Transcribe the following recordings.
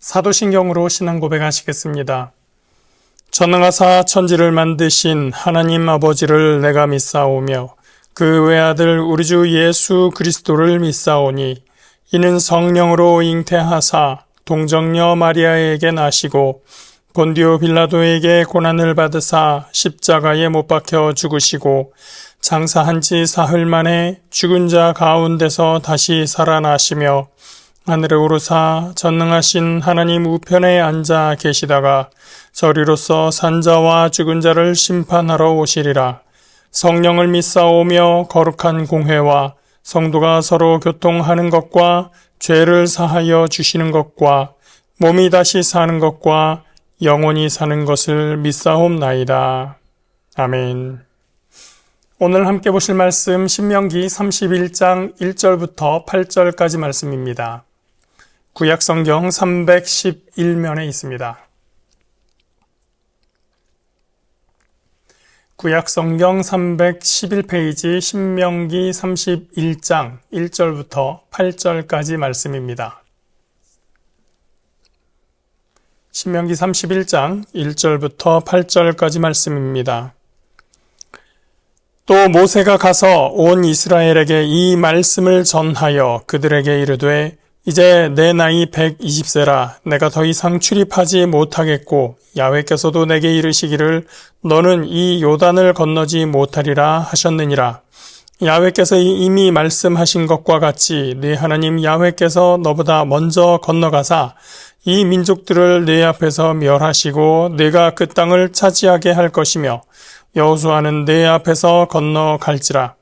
사도신경으로 신앙 고백하시겠습니다. 전능하사 천지를 만드신 하나님 아버지를 내가 믿사오며 그 외아들 우리 주 예수 그리스도를 믿사오니 이는 성령으로 잉태하사 동정녀 마리아에게 나시고 본디오 빌라도에게 고난을 받으사 십자가에 못 박혀 죽으시고 장사한 지 사흘 만에 죽은 자 가운데서 다시 살아나시며 하늘에 오르사 전능하신 하나님 우편에 앉아 계시다가 저리로서 산자와 죽은 자를 심판하러 오시리라. 성령을 믿사오며 거룩한 공회와 성도가 서로 교통하는 것과 죄를 사하여 주시는 것과 몸이 다시 사는 것과 영원히 사는 것을 믿사옵나이다. 아멘. 오늘 함께 보실 말씀 신명기 31장 1절부터 8절까지 말씀입니다. 구약성경 311면에 있습니다. 구약성경 311페이지 신명기 31장 1절부터 8절까지 말씀입니다. 신명기 31장 1절부터 8절까지 말씀입니다. 또 모세가 가서 온 이스라엘에게 이 말씀을 전하여 그들에게 이르되 이제 내 나이 120세라 내가 더 이상 출입하지 못하겠고 야훼께서도 내게 이르시기를 너는 이 요단을 건너지 못하리라 하셨느니라. 야훼께서 이미 말씀하신 것과 같이 네 하나님 야훼께서 너보다 먼저 건너가사 이 민족들을 네 앞에서 멸하시고 네가 그 땅을 차지하게 할 것이며 여호수아는 네 앞에서 건너갈지라.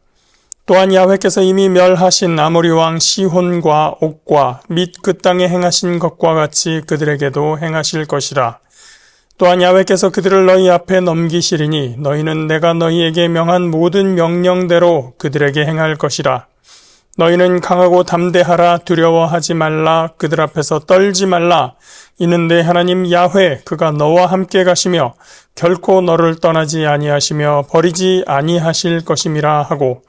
또한 야훼께서 이미 멸하신 아모리 왕 시혼과 옥과 및 그 땅에 행하신 것과 같이 그들에게도 행하실 것이라. 또한 야훼께서 그들을 너희 앞에 넘기시리니 너희는 내가 너희에게 명한 모든 명령대로 그들에게 행할 것이라. 너희는 강하고 담대하라. 두려워하지 말라. 그들 앞에서 떨지 말라. 이는 내 하나님 야훼 그가 너와 함께 가시며 결코 너를 떠나지 아니하시며 버리지 아니하실 것임이라 하고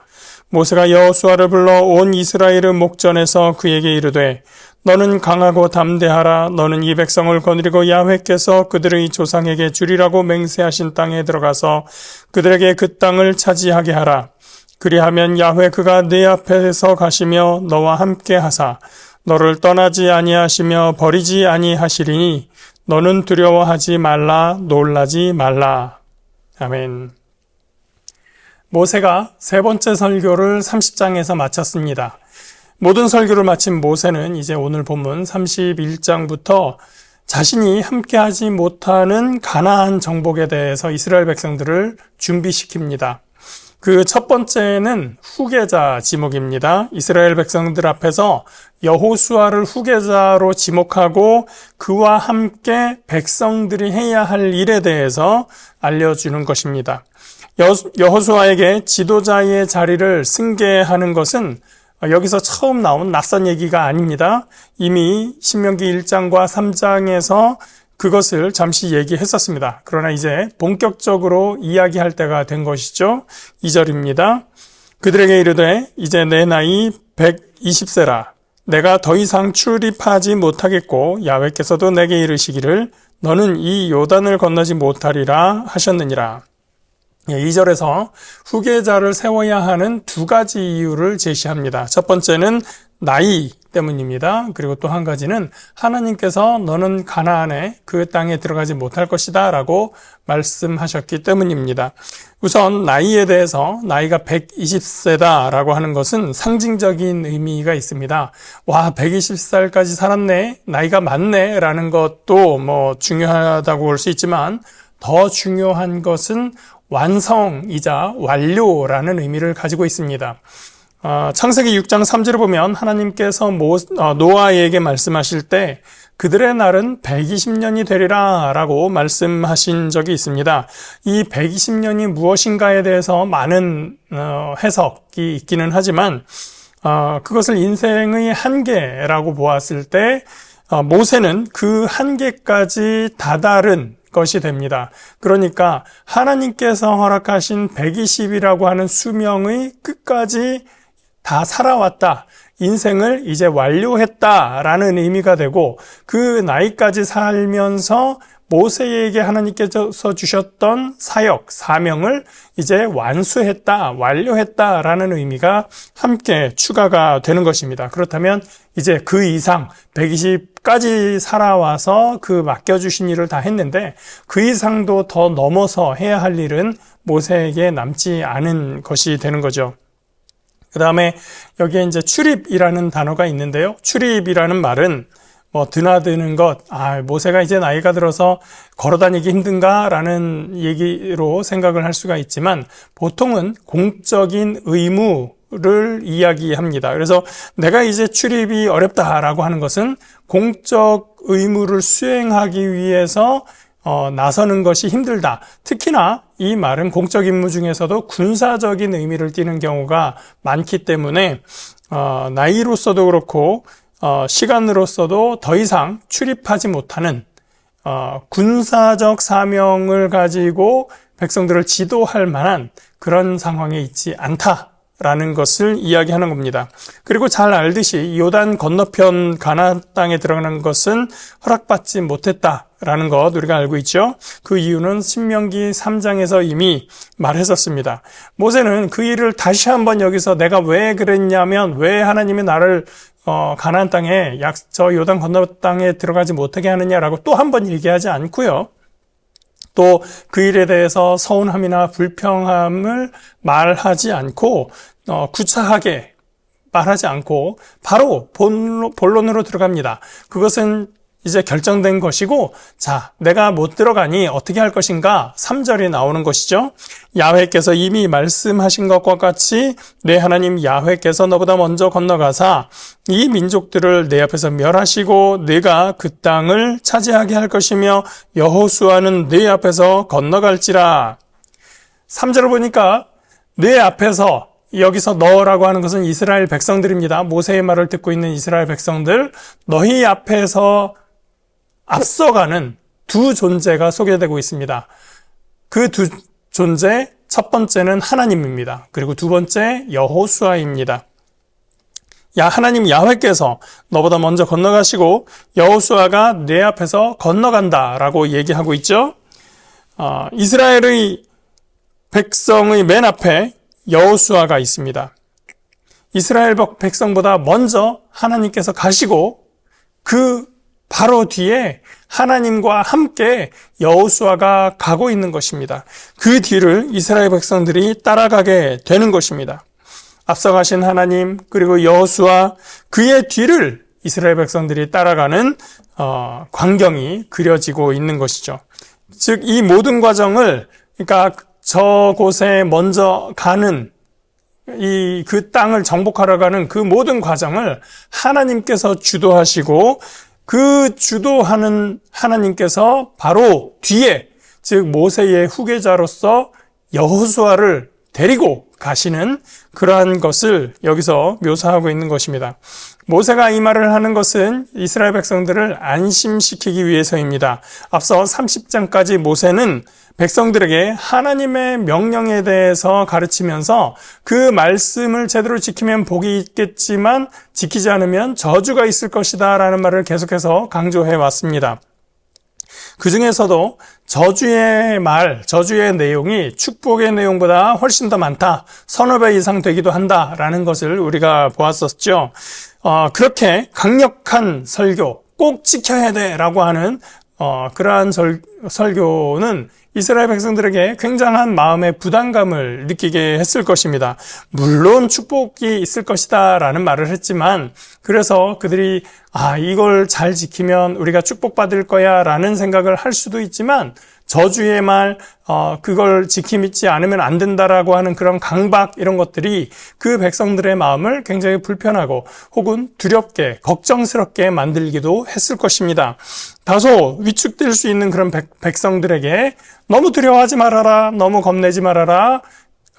모세가 여호수아를 불러 온 이스라엘의 목전에서 그에게 이르되 너는 강하고 담대하라. 너는 이 백성을 거느리고 야훼께서 그들의 조상에게 주리라고 맹세하신 땅에 들어가서 그들에게 그 땅을 차지하게 하라. 그리하면 야훼 그가 네 앞에서 가시며 너와 함께 하사 너를 떠나지 아니하시며 버리지 아니하시리니 너는 두려워하지 말라. 놀라지 말라. 아멘. 모세가 세 번째 설교를 30장에서 마쳤습니다. 모든 설교를 마친 모세는 이제 오늘 본문 31장부터 자신이 함께하지 못하는 가나안 정복에 대해서 이스라엘 백성들을 준비시킵니다. 그 첫 번째는 후계자 지목입니다. 이스라엘 백성들 앞에서 여호수아를 후계자로 지목하고 그와 함께 백성들이 해야 할 일에 대해서 알려주는 것입니다. 여호수아에게 지도자의 자리를 승계하는 것은 여기서 처음 나온 낯선 얘기가 아닙니다. 이미 신명기 1장과 3장에서 그것을 잠시 얘기했었습니다. 그러나 이제 본격적으로 이야기할 때가 된 것이죠. 2절입니다. 그들에게 이르되 이제 내 나이 120세라 내가 더 이상 출입하지 못하겠고 야훼께서도 내게 이르시기를 너는 이 요단을 건너지 못하리라 하셨느니라. 2절에서 후계자를 세워야 하는 두 가지 이유를 제시합니다. 첫 번째는 나이 때문입니다. 그리고 또 한 가지는 하나님께서 너는 가나안에 그 땅에 들어가지 못할 것이다 라고 말씀하셨기 때문입니다. 우선 나이에 대해서 나이가 120세다 라고 하는 것은 상징적인 의미가 있습니다. 와, 120살까지 살았네, 나이가 많네 라는 것도 중요하다고 볼 수 있지만 더 중요한 것은 완성이자 완료라는 의미를 가지고 있습니다. 창세기 6장 3절을 보면 하나님께서 노아에게 말씀하실 때 그들의 날은 120년이 되리라 라고 말씀하신 적이 있습니다. 이 120년이 무엇인가에 대해서 많은 해석이 있기는 하지만 그것을 인생의 한계라고 보았을 때 모세는 그 한계까지 다다른 것이 됩니다. 그러니까 하나님께서 허락하신 120이라고 하는 수명의 끝까지 다 살아왔다. 인생을 이제 완료했다라는 의미가 되고, 그 나이까지 살면서 모세에게 하나님께서 주셨던 사역, 사명을 이제 완수했다, 완료했다라는 의미가 함께 추가가 되는 것입니다. 그렇다면 이제 그 이상 120까지 살아와서 그 맡겨주신 일을 다 했는데 그 이상도 더 넘어서 해야 할 일은 모세에게 남지 않은 것이 되는 거죠. 그 다음에 여기에 이제 출입이라는 단어가 있는데요. 출입이라는 말은 드나드는 것, 모세가 이제 나이가 들어서 걸어다니기 힘든가? 라는 얘기로 생각을 할 수가 있지만, 보통은 공적인 의무를 이야기합니다. 그래서 내가 이제 출입이 어렵다라고 하는 것은 공적 의무를 수행하기 위해서 나서는 것이 힘들다. 특히나 이 말은 공적 임무 중에서도 군사적인 의미를 띠는 경우가 많기 때문에, 나이로서도 그렇고, 시간으로서도 더 이상 출입하지 못하는 군사적 사명을 가지고 백성들을 지도할 만한 그런 상황에 있지 않다라는 것을 이야기하는 겁니다. 그리고 잘 알듯이 요단 건너편 가나안 땅에 들어가는 것은 허락받지 못했다라는 것 우리가 알고 있죠. 그 이유는 신명기 3장에서 이미 말했었습니다. 모세는 그 일을 다시 한번 여기서 내가 왜 그랬냐면, 왜 하나님이 나를 가나안 땅에 저 요단 건너 땅에 들어가지 못하게 하느냐라고 또 한 번 얘기하지 않고요. 또 그 일에 대해서 서운함이나 불평함을 말하지 않고 구차하게 말하지 않고 바로 본론으로 들어갑니다. 그것은 이제 결정된 것이고, 자, 내가 못 들어가니 어떻게 할 것인가? 3절이 나오는 것이죠. 야훼께서 이미 말씀하신 것과 같이 내 하나님 야훼께서 너보다 먼저 건너가사 이 민족들을 내 앞에서 멸하시고 네가 그 땅을 차지하게 할 것이며 여호수아는 네 앞에서 건너갈지라. 3절을 보니까 내 앞에서, 여기서 너라고 하는 것은 이스라엘 백성들입니다. 모세의 말을 듣고 있는 이스라엘 백성들, 너희 앞에서 앞서가는 두 존재가 소개되고 있습니다. 그 두 존재, 첫 번째는 하나님입니다. 그리고 두 번째 여호수아입니다. 하나님 야훼께서 너보다 먼저 건너가시고 여호수아가 내 앞에서 건너간다라고 얘기하고 있죠. 이스라엘의 백성의 맨 앞에 여호수아가 있습니다. 이스라엘 백성보다 먼저 하나님께서 가시고 그 바로 뒤에 하나님과 함께 여호수아가 가고 있는 것입니다. 그 뒤를 이스라엘 백성들이 따라가게 되는 것입니다. 앞서가신 하나님, 그리고 여호수아, 그의 뒤를 이스라엘 백성들이 따라가는 광경이 그려지고 있는 것이죠. 즉, 이 모든 과정을, 그러니까 저곳에 먼저 가는 그 땅을 정복하러 가는 그 모든 과정을 하나님께서 주도하시고, 그 주도하는 하나님께서 바로 뒤에, 즉 모세의 후계자로서 여호수아를 데리고 가시는 그러한 것을 여기서 묘사하고 있는 것입니다. 모세가 이 말을 하는 것은 이스라엘 백성들을 안심시키기 위해서입니다. 앞서 30장까지 모세는 백성들에게 하나님의 명령에 대해서 가르치면서 그 말씀을 제대로 지키면 복이 있겠지만 지키지 않으면 저주가 있을 것이다 라는 말을 계속해서 강조해 왔습니다. 그 중에서도 저주의 내용이 축복의 내용보다 훨씬 더 많다, 서너 배 이상 되기도 한다라는 것을 우리가 보았었죠. 그렇게 강력한 설교, 꼭 지켜야 돼라고 하는 그러한 설교는 이스라엘 백성들에게 굉장한 마음의 부담감을 느끼게 했을 것입니다. 물론 축복이 있을 것이다 라는 말을 했지만, 그래서 그들이 이걸 잘 지키면 우리가 축복받을 거야 라는 생각을 할 수도 있지만, 저주의 말, 그걸 지키지 않으면 안 된다라고 하는 그런 강박, 이런 것들이 그 백성들의 마음을 굉장히 불편하고 혹은 두렵게, 걱정스럽게 만들기도 했을 것입니다. 다소 위축될 수 있는 그런 백성들에게 너무 두려워하지 말아라, 너무 겁내지 말아라,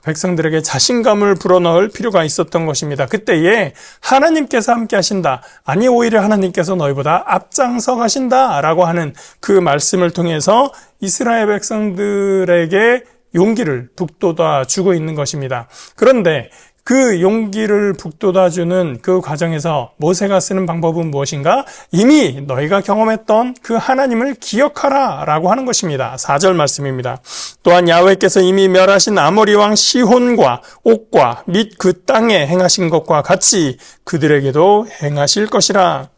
백성들에게 자신감을 불어넣을 필요가 있었던 것입니다. 그때에 하나님께서 함께 하신다, 아니 오히려 하나님께서 너희보다 앞장서 가신다 라고 하는 그 말씀을 통해서 이스라엘 백성들에게 용기를 북돋아 주고 있는 것입니다. 그런데 그 용기를 북돋아주는 그 과정에서 모세가 쓰는 방법은 무엇인가? 이미 너희가 경험했던 그 하나님을 기억하라 라고 하는 것입니다. 4절 말씀입니다. 또한 야훼께서 이미 멸하신 아모리 왕 시혼과 옥과 및 그 땅에 행하신 것과 같이 그들에게도 행하실 것이라.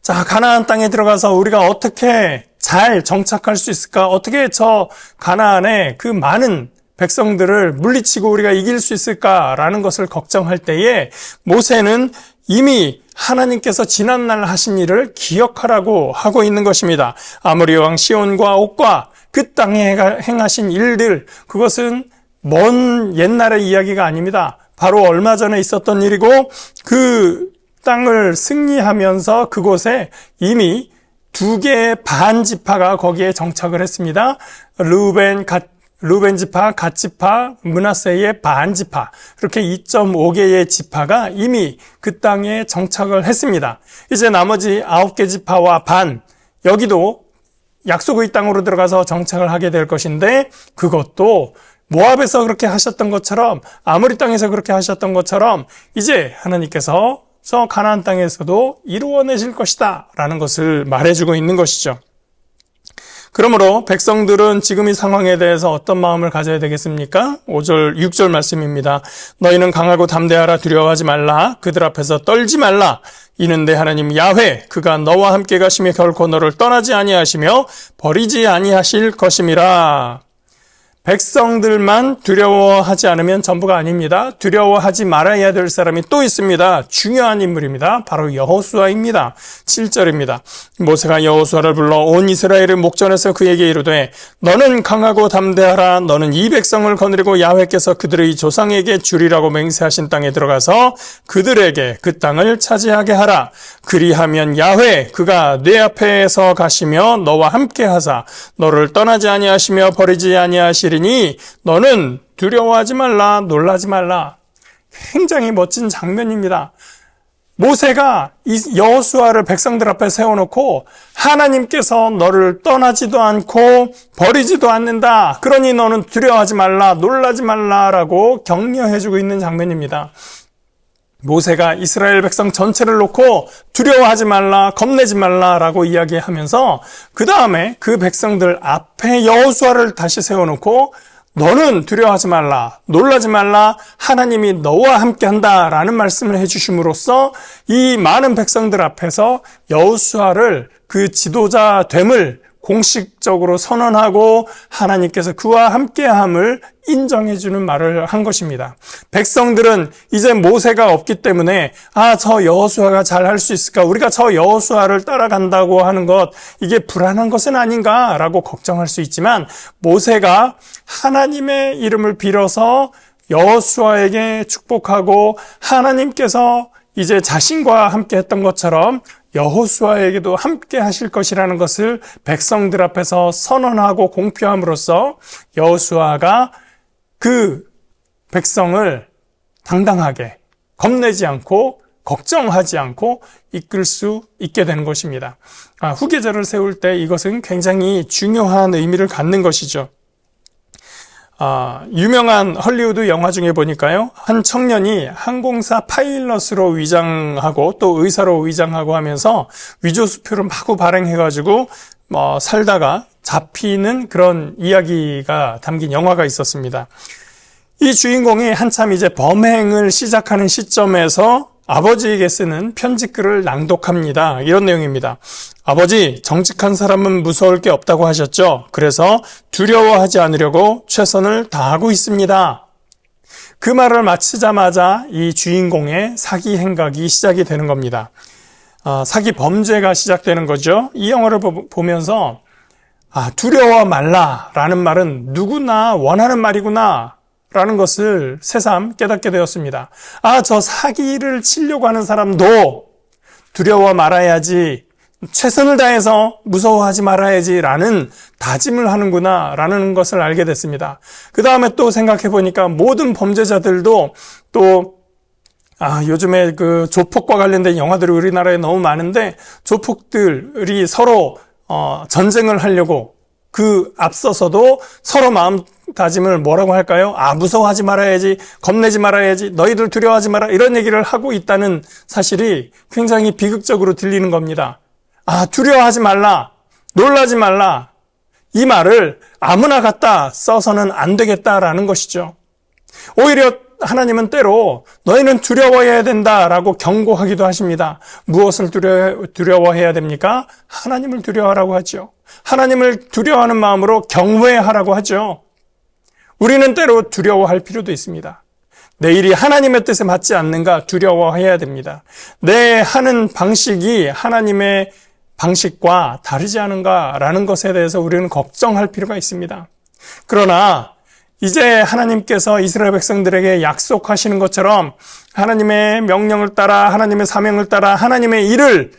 자, 가나안 땅에 들어가서 우리가 어떻게 잘 정착할 수 있을까? 어떻게 저 가나안의 그 많은 백성들을 물리치고 우리가 이길 수 있을까라는 것을 걱정할 때에 모세는 이미 하나님께서 지난날 하신 일을 기억하라고 하고 있는 것입니다. 아모리 왕 시온과 옥과 그 땅에 행하신 일들, 그것은 먼 옛날의 이야기가 아닙니다. 바로 얼마 전에 있었던 일이고 그 땅을 승리하면서 그곳에 이미 2개의 반 지파가 거기에 정착을 했습니다. 루벤 지파, 갓 지파, 므낫세의 반 지파, 그렇게 2.5개의 지파가 이미 그 땅에 정착을 했습니다. 이제 나머지 9개 지파와 반, 여기도 약속의 땅으로 들어가서 정착을 하게 될 것인데, 그것도 모압에서 그렇게 하셨던 것처럼, 아모리 땅에서 그렇게 하셨던 것처럼 이제 하나님께서 저 가나안 땅에서도 이루어내실 것이다 라는 것을 말해주고 있는 것이죠. 그러므로 백성들은 지금 이 상황에 대해서 어떤 마음을 가져야 되겠습니까? 5절, 6절 말씀입니다. 너희는 강하고 담대하라. 두려워하지 말라. 그들 앞에서 떨지 말라. 이는 내 하나님 야훼 그가 너와 함께 가시며 결코 너를 떠나지 아니하시며 버리지 아니하실 것임이라. 백성들만 두려워하지 않으면 전부가 아닙니다. 두려워하지 말아야 될 사람이 또 있습니다. 중요한 인물입니다. 바로 여호수아입니다. 7절입니다. 모세가 여호수아를 불러 온 이스라엘을 목전에서 그에게 이르되 너는 강하고 담대하라. 너는 이 백성을 거느리고 야훼께서 그들의 조상에게 주리라고 맹세하신 땅에 들어가서 그들에게 그 땅을 차지하게 하라. 그리하면 야훼 그가 내 앞에서 가시며 너와 함께 하사 너를 떠나지 아니하시며 버리지 아니하시리니 너는 두려워하지 말라. 놀라지 말라. 굉장히 멋진 장면입니다. 모세가 이 여호수아를 백성들 앞에 세워놓고 하나님께서 너를 떠나지도 않고 버리지도 않는다. 그러니 너는 두려워하지 말라. 놀라지 말라라고 격려해주고 있는 장면입니다. 모세가 이스라엘 백성 전체를 놓고 두려워하지 말라, 겁내지 말라라고 이야기하면서 그 다음에 그 백성들 앞에 여호수아를 다시 세워놓고 너는 두려워하지 말라, 놀라지 말라, 하나님이 너와 함께한다라는 말씀을 해주심으로써 이 많은 백성들 앞에서 여호수아를 그 지도자 됨을 공식적으로 선언하고 하나님께서 그와 함께함을 인정해주는 말을 한 것입니다. 백성들은 이제 모세가 없기 때문에 저 여호수아가 잘 할 수 있을까? 우리가 저 여호수아를 따라간다고 하는 것 이게 불안한 것은 아닌가라고 걱정할 수 있지만 모세가 하나님의 이름을 빌어서 여호수아에게 축복하고 하나님께서 이제 자신과 함께 했던 것처럼 여호수아에게도 함께 하실 것이라는 것을 백성들 앞에서 선언하고 공표함으로써 여호수아가 그 백성을 당당하게 겁내지 않고 걱정하지 않고 이끌 수 있게 되는 것입니다. 후계자를 세울 때 이것은 굉장히 중요한 의미를 갖는 것이죠. 유명한 헐리우드 영화 중에 보니까요, 한 청년이 항공사 파일럿으로 위장하고 또 의사로 위장하고 하면서 위조수표를 마구 발행해가지고 살다가 잡히는 그런 이야기가 담긴 영화가 있었습니다. 이 주인공이 한참 이제 범행을 시작하는 시점에서 아버지에게 쓰는 편지글을 낭독합니다. 이런 내용입니다. 아버지, 정직한 사람은 무서울 게 없다고 하셨죠? 그래서 두려워하지 않으려고 최선을 다하고 있습니다. 그 말을 마치자마자 이 주인공의 사기 행각이 시작이 되는 겁니다. 사기 범죄가 시작되는 거죠. 이 영화를 보면서 두려워 말라라는 말은 누구나 원하는 말이구나 라는 것을 새삼 깨닫게 되었습니다. 저 사기를 치려고 하는 사람도 두려워 말아야지, 최선을 다해서 무서워하지 말아야지 라는 다짐을 하는구나 라는 것을 알게 됐습니다. 그 다음에 또 생각해 보니까 모든 범죄자들도 또 요즘에 그 조폭과 관련된 영화들이 우리나라에 너무 많은데 조폭들이 서로 전쟁을 하려고 그 앞서서도 서로 마음다짐을 뭐라고 할까요? 무서워하지 말아야지, 겁내지 말아야지, 너희들 두려워하지 마라, 이런 얘기를 하고 있다는 사실이 굉장히 비극적으로 들리는 겁니다. 두려워하지 말라, 놀라지 말라, 이 말을 아무나 갖다 써서는 안 되겠다라는 것이죠. 오히려 하나님은 때로 너희는 두려워해야 된다라고 경고하기도 하십니다. 무엇을 두려워해야 됩니까? 하나님을 두려워하라고 하죠. 하나님을 두려워하는 마음으로 경외하라고 하죠. 우리는 때로 두려워할 필요도 있습니다. 내 일이 하나님의 뜻에 맞지 않는가 두려워해야 됩니다. 내 하는 방식이 하나님의 방식과 다르지 않은가라는 것에 대해서 우리는 걱정할 필요가 있습니다. 그러나 이제 하나님께서 이스라엘 백성들에게 약속하시는 것처럼 하나님의 명령을 따라 하나님의 사명을 따라 하나님의 일을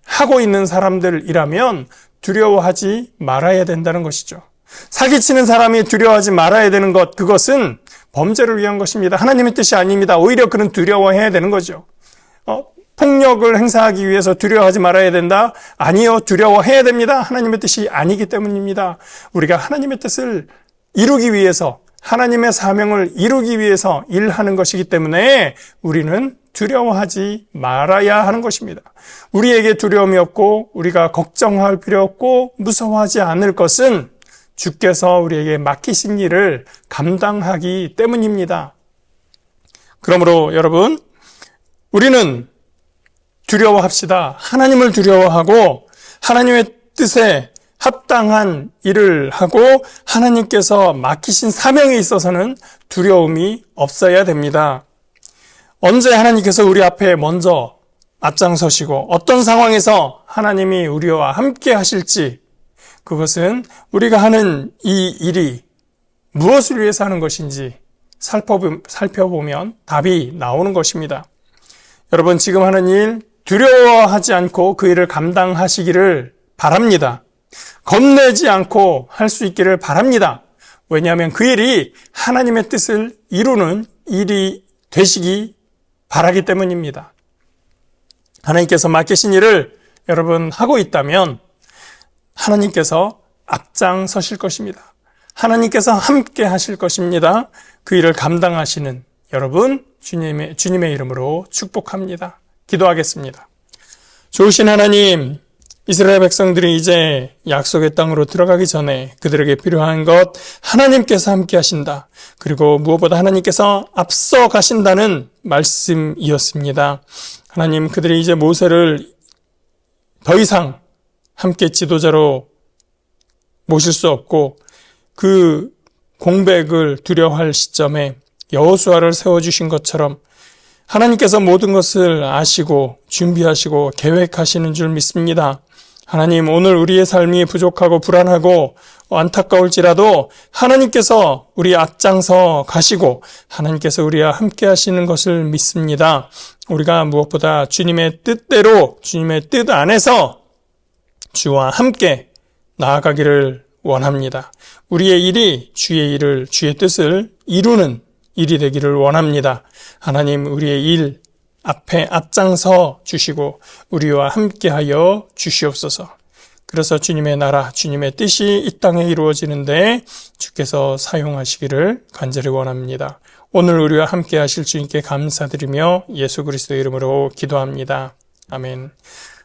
하고 있는 사람들이라면 두려워하지 말아야 된다는 것이죠. 사기치는 사람이 두려워하지 말아야 되는 것, 그것은 범죄를 위한 것입니다. 하나님의 뜻이 아닙니다. 오히려 그는 두려워해야 되는 거죠. 폭력을 행사하기 위해서 두려워하지 말아야 된다? 아니요, 두려워해야 됩니다. 하나님의 뜻이 아니기 때문입니다. 우리가 하나님의 뜻을 이루기 위해서, 하나님의 사명을 이루기 위해서 일하는 것이기 때문에 우리는 두려워하지 말아야 하는 것입니다. 우리에게 두려움이 없고 우리가 걱정할 필요 없고 무서워하지 않을 것은 주께서 우리에게 맡기신 일을 감당하기 때문입니다. 그러므로 여러분, 우리는 두려워합시다. 하나님을 두려워하고 하나님의 뜻에 합당한 일을 하고 하나님께서 맡기신 사명에 있어서는 두려움이 없어야 됩니다. 언제 하나님께서 우리 앞에 먼저 앞장서시고 어떤 상황에서 하나님이 우리와 함께 하실지, 그것은 우리가 하는 이 일이 무엇을 위해서 하는 것인지 살펴보면 답이 나오는 것입니다. 여러분, 지금 하는 일 두려워하지 않고 그 일을 감당하시기를 바랍니다. 겁내지 않고 할 수 있기를 바랍니다. 왜냐하면 그 일이 하나님의 뜻을 이루는 일이 되시기 바라기 때문입니다. 하나님께서 맡기신 일을 여러분 하고 있다면 하나님께서 앞장서실 것입니다. 하나님께서 함께 하실 것입니다. 그 일을 감당하시는 여러분, 주님의 이름으로 축복합니다. 기도하겠습니다. 좋으신 하나님, 이스라엘 백성들이 이제 약속의 땅으로 들어가기 전에 그들에게 필요한 것 하나님께서 함께 하신다. 그리고 무엇보다 하나님께서 앞서 가신다는 말씀이었습니다. 하나님, 그들이 이제 모세를 더 이상 함께 지도자로 모실 수 없고 그 공백을 두려워할 시점에 여호수아를 세워주신 것처럼 하나님께서 모든 것을 아시고 준비하시고 계획하시는 줄 믿습니다. 하나님, 오늘 우리의 삶이 부족하고 불안하고 안타까울지라도 하나님께서 우리 앞장서 가시고 하나님께서 우리와 함께 하시는 것을 믿습니다. 우리가 무엇보다 주님의 뜻대로, 주님의 뜻 안에서 주와 함께 나아가기를 원합니다. 우리의 일이 주의 일을, 주의 뜻을 이루는 일이 되기를 원합니다. 하나님, 우리의 일 앞에 앞장서 주시고 우리와 함께하여 주시옵소서. 그래서 주님의 나라, 주님의 뜻이 이 땅에 이루어지는데 주께서 사용하시기를 간절히 원합니다. 오늘 우리와 함께하실 주님께 감사드리며 예수 그리스도의 이름으로 기도합니다. 아멘.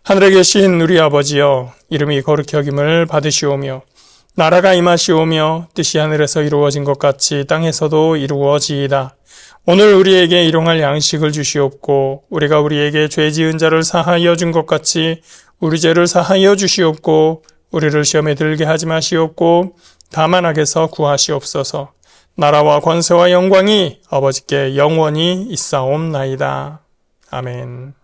하늘에 계신 우리 아버지여, 이름이 거룩히 여김을 받으시오며 나라가 임하시오며 뜻이 하늘에서 이루어진 것 같이 땅에서도 이루어지이다. 오늘 우리에게 일용할 양식을 주시옵고 우리가 우리에게 죄 지은 자를 사하여 준 것 같이 우리 죄를 사하여 주시옵고 우리를 시험에 들게 하지 마시옵고 다만 악에서 구하시옵소서. 나라와 권세와 영광이 아버지께 영원히 있사옵나이다. 아멘.